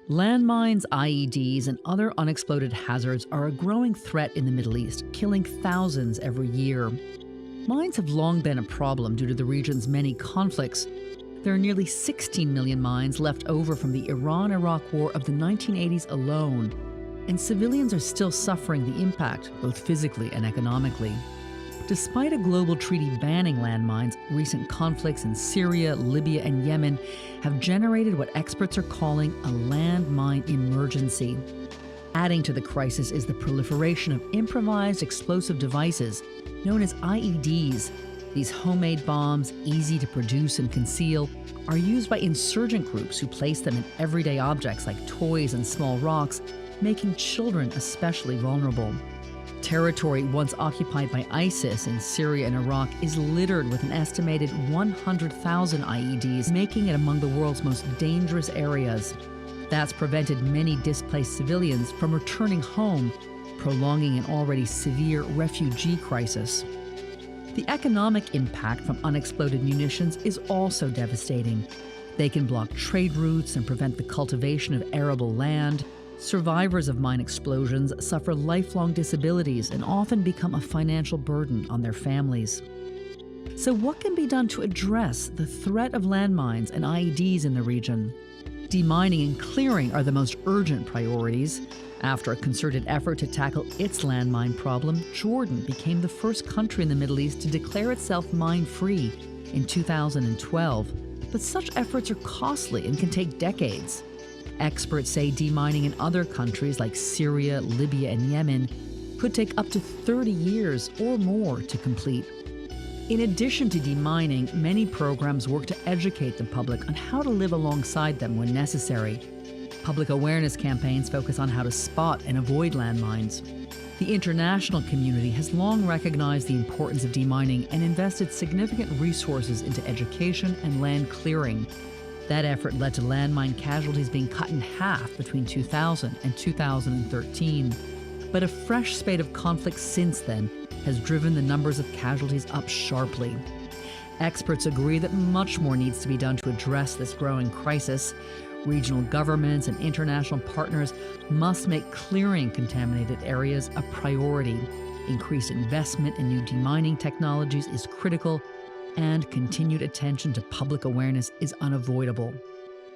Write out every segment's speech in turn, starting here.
Landmines, IEDs, and other unexploded hazards are a growing threat in the Middle East, killing thousands every year. Mines have long been a problem due to the region's many conflicts. There are nearly 16 million mines left over from the Iran-Iraq War of the 1980s alone, and civilians are still suffering the impact, both physically and economically. Despite a global treaty banning landmines, recent conflicts in Syria, Libya, and Yemen have generated what experts are calling a landmine emergency. Adding to the crisis is the proliferation of improvised explosive devices known as IEDs. These homemade bombs, easy to produce and conceal, are used by insurgent groups who place them in everyday objects like toys and small rocks, making children especially vulnerable. Territory once occupied by ISIS in Syria and Iraq is littered with an estimated 100,000 IEDs, making it among the world's most dangerous areas. That's prevented many displaced civilians from returning home, prolonging an already severe refugee crisis. The economic impact from unexploded munitions is also devastating. They can block trade routes and prevent the cultivation of arable land. Survivors of mine explosions suffer lifelong disabilities and often become a financial burden on their families. So what can be done to address the threat of landmines and IEDs in the region? Demining and clearing are the most urgent priorities. After a concerted effort to tackle its landmine problem, Jordan became the first country in the Middle East to declare itself mine-free in 2012. But such efforts are costly and can take decades. Experts say demining in other countries like Syria, Libya, and Yemen could take up to 30 years or more to complete. In addition to demining, many programs work to educate the public on how to live alongside them when necessary. Public awareness campaigns focus on how to spot and avoid landmines. The international community has long recognized the importance of demining and invested significant resources into education and land clearing. That effort led to landmine casualties being cut in half between 2000 and 2013. But a fresh spate of conflict since then has driven the numbers of casualties up sharply. Experts agree that much more needs to be done to address this growing crisis. Regional governments and international partners must make clearing contaminated areas a priority. Increased investment in new demining technologies is critical, and continued attention to public awareness is unavoidable.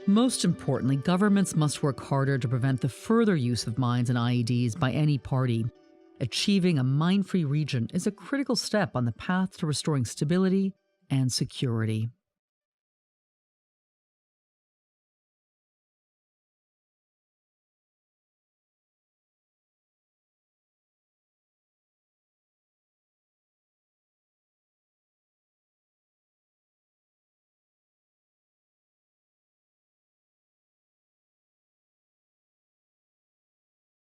Most importantly, governments must work harder to prevent the further use of mines and IEDs by any party. Achieving a mine-free region is a critical step on the path to restoring stability and security.